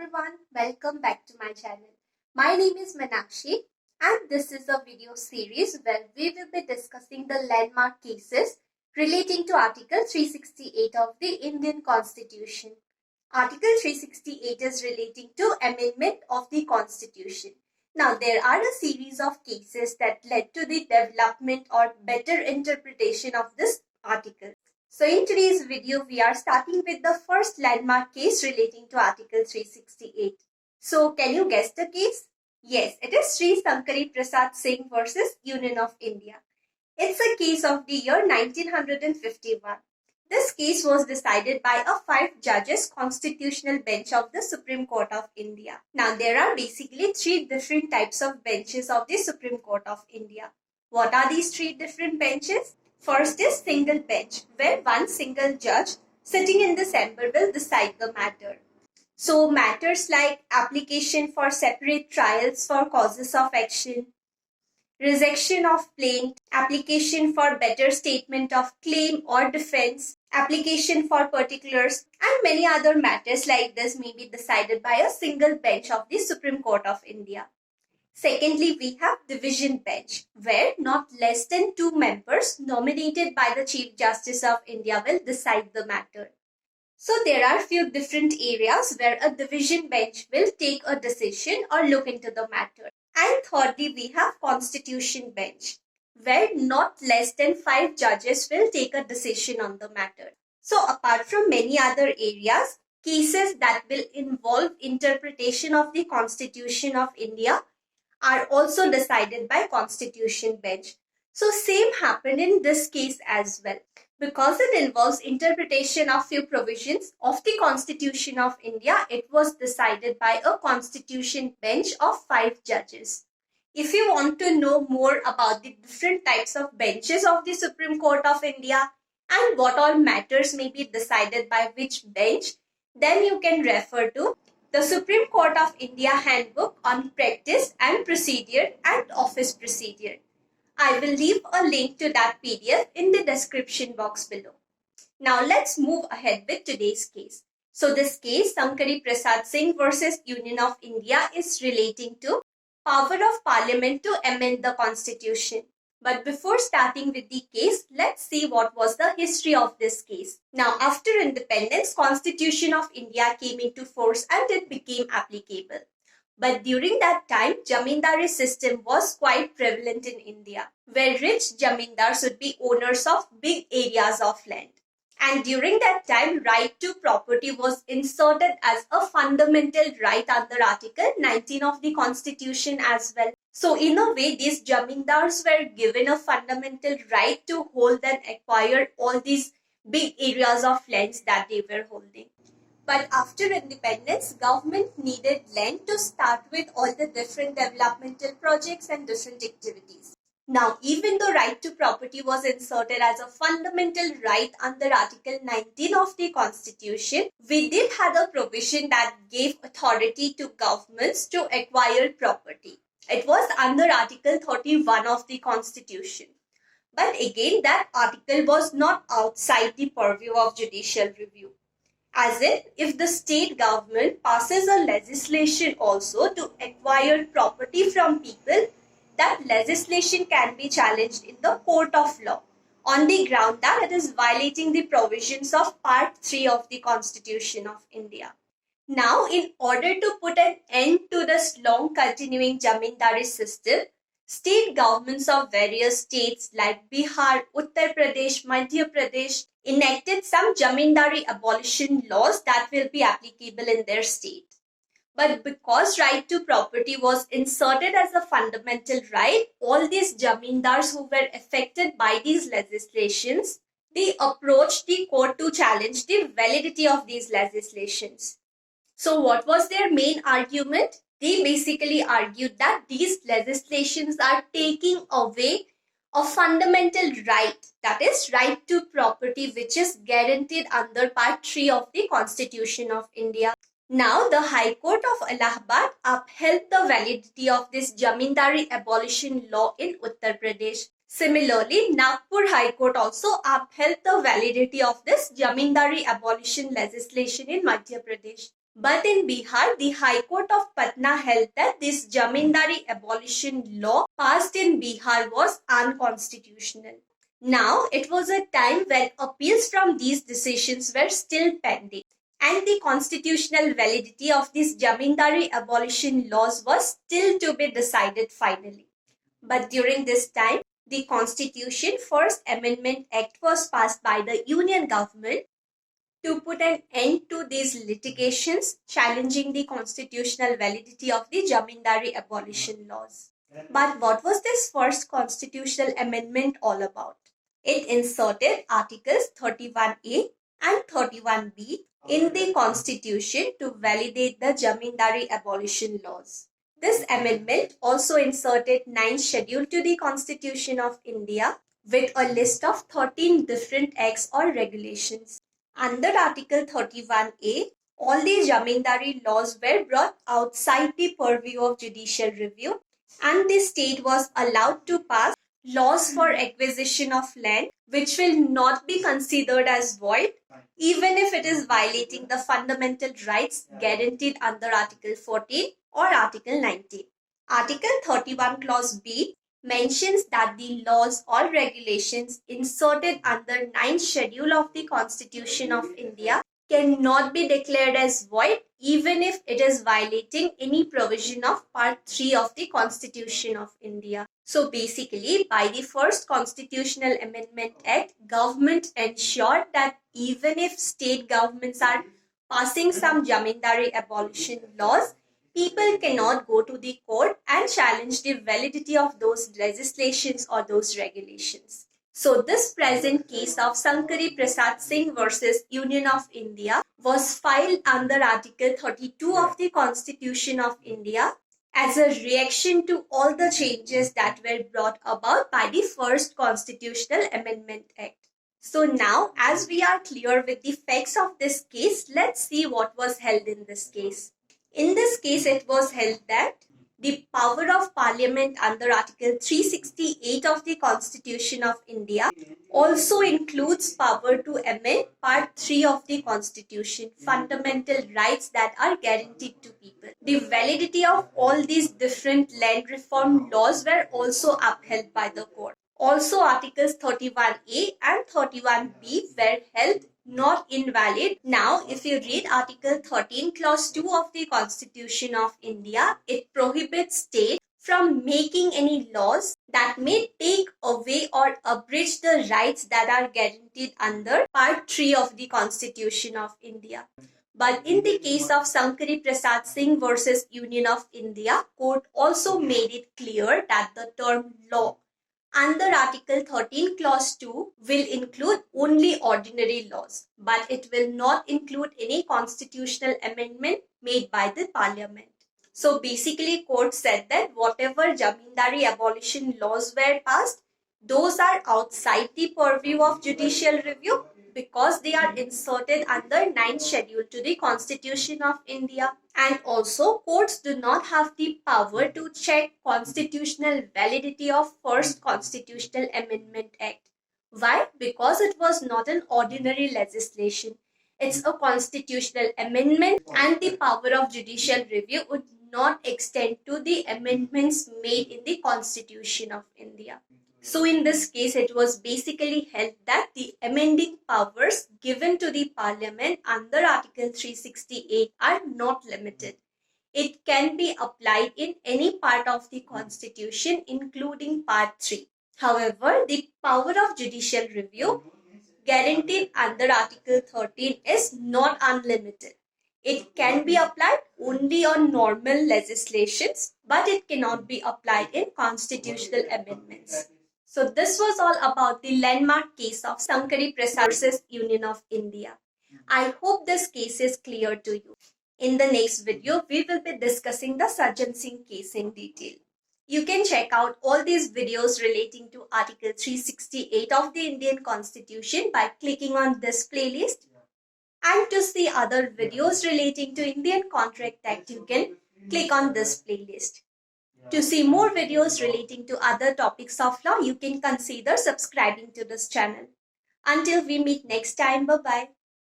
everyone, welcome back to my channel. My name is Manakshi and this is a video series where we will be discussing the landmark cases relating to Article 368 of the Indian Constitution. Article 368 is relating to amendment of the Constitution. Now there are a series of cases that led to the development or better interpretation of this article. So in today's video, we are starting with the first landmark case relating to Article 368. So can you guess the case? Yes, it is Sri Sankari Prasad Singh versus Union of India. It's a case of the year 1951. This case was decided by a 5 judges constitutional bench of the Supreme Court of India. Now there are basically 3 different types of benches of the Supreme Court of India. What are these 3 different benches? First is single bench, where one single judge sitting in the chamber will decide the matter. So matters like application for separate trials for causes of action, rejection of plaint, application for better statement of claim or defense, application for particulars, and many other matters like this may be decided by a single bench of the Supreme Court of India. Secondly, we have division bench, where not less than 2 members nominated by the Chief Justice of India will decide the matter. So there are few different areas where a division bench will take a decision or look into the matter. And thirdly, we have constitution bench, where not less than 5 judges will take a decision on the matter. So apart from many other areas, cases that will involve interpretation of the Constitution of India are also decided by Constitution bench. So same happened in this case as well. Because it involves interpretation of few provisions of the Constitution of India, it was decided by a Constitution bench of 5 judges. If you want to know more about the different types of benches of the Supreme Court of India and what all matters may be decided by which bench, then you can refer to the Supreme Court of India Handbook on Practice and Procedure and Office Procedure. I will leave a link to that PDF in the description box below. Now let's move ahead with today's case. So this case, Sankari Prasad Singh versus Union of India, is relating to power of Parliament to amend the Constitution. But before starting with the case, let's see what was the history of this case. Now, after independence, Constitution of India came into force and it became applicable. But during that time, Jamindari system was quite prevalent in India, where rich Jamindars would be owners of big areas of land. And during that time, right to property was inserted as a fundamental right under Article 19 of the Constitution as well. So in a way, these Jamindars were given a fundamental right to hold and acquire all these big areas of lands that they were holding. But after independence, government needed land to start with all the different developmental projects and different activities. Now, even though right to property was inserted as a fundamental right under Article 19 of the Constitution, we did have a provision that gave authority to governments to acquire property. It was under Article 31 of the Constitution. But again, that article was not outside the purview of judicial review. As in, if the state government passes a legislation also to acquire property from people, that legislation can be challenged in the court of law on the ground that it is violating the provisions of Part 3 of the Constitution of India. Now, in order to put an end to this long continuing Jamindari system, state governments of various states like Bihar, Uttar Pradesh, Madhya Pradesh enacted some Jamindari abolition laws that will be applicable in their state. But because right to property was inserted as a fundamental right, all these Jamindars who were affected by these legislations, they approached the court to challenge the validity of these legislations. So what was their main argument? They basically argued that these legislations are taking away a fundamental right, that is right to property, which is guaranteed under Part 3 of the Constitution of India. Now, the High Court of Allahabad upheld the validity of this Jamindari abolition law in Uttar Pradesh. Similarly, Nagpur High Court also upheld the validity of this Jamindari abolition legislation in Madhya Pradesh. But in Bihar, the High Court of Patna held that this Jamindari abolition law passed in Bihar was unconstitutional. Now, it was a time when appeals from these decisions were still pending, and the constitutional validity of these Jamindari abolition laws was still to be decided finally. But during this time, the Constitution First Amendment Act was passed by the Union government to put an end to these litigations challenging the constitutional validity of the Jamindari abolition laws. But what was this first constitutional amendment all about? It inserted Articles 31A and 31B in the Constitution to validate the Jamindari abolition laws. This amendment also inserted 9th schedule to the Constitution of India with a list of 13 different acts or regulations. Under Article 31A, all the Jamindari laws were brought outside the purview of judicial review, and the state was allowed to pass laws for acquisition of land which will not be considered as void even if it is violating the fundamental rights guaranteed under Article 14 or Article 19. Article 31 Clause B mentions that the laws or regulations inserted under 9th schedule of the Constitution of India cannot be declared as void even if it is violating any provision of Part 3 of the Constitution of India. So basically, by the first Constitutional Amendment Act, government ensured that even if state governments are passing some Jamindari abolition laws, people cannot go to the court and challenge the validity of those legislations or those regulations. So this present case of Sankari Prasad Singh versus Union of India was filed under Article 32 of the Constitution of India as a reaction to all the changes that were brought about by the first Constitutional Amendment Act. So now, as we are clear with the facts of this case, let's see what was held in this case. In this case, it was held that the power of Parliament under Article 368 of the Constitution of India also includes power to amend Part 3 of the Constitution, fundamental rights that are guaranteed to people. The validity of all these different land reform laws were also upheld by the court. Also, Articles 31A and 31B were held not invalid. Now, if you read Article 13 Clause 2 of the Constitution of India, it prohibits state from making any laws that may take away or abridge the rights that are guaranteed under Part 3 of the Constitution of India. But in the case of Sankari Prasad Singh versus Union of India, court also made it clear that the term law under Article 13 Clause 2 will include only ordinary laws, but it will not include any constitutional amendment made by the Parliament. So basically, court said that whatever Jamindari abolition laws were passed, those are outside the purview of judicial review because they are inserted under 9th schedule to the Constitution of India. And also, courts do not have the power to check constitutional validity of first Constitutional Amendment Act. Why? Because it was not an ordinary legislation. It's a constitutional amendment, and the power of judicial review would not extend to the amendments made in the Constitution of India. So in this case, it was basically held that the amending powers given to the Parliament under Article 368 are not limited. It can be applied in any part of the Constitution, including Part 3. However, the power of judicial review guaranteed under Article 13 is not unlimited. It can be applied only on normal legislations, but it cannot be applied in constitutional amendments. So this was all about the landmark case of Sankari Prasad versus Union of India. I hope this case is clear to you. In the next video, we will be discussing the Sajjan Singh case in detail. You can check out all these videos relating to Article 368 of the Indian Constitution by clicking on this playlist. And to see other videos relating to Indian Contract Act, you can click on this playlist. To see more videos relating to other topics of law, you can consider subscribing to this channel. Until we meet next time, bye-bye.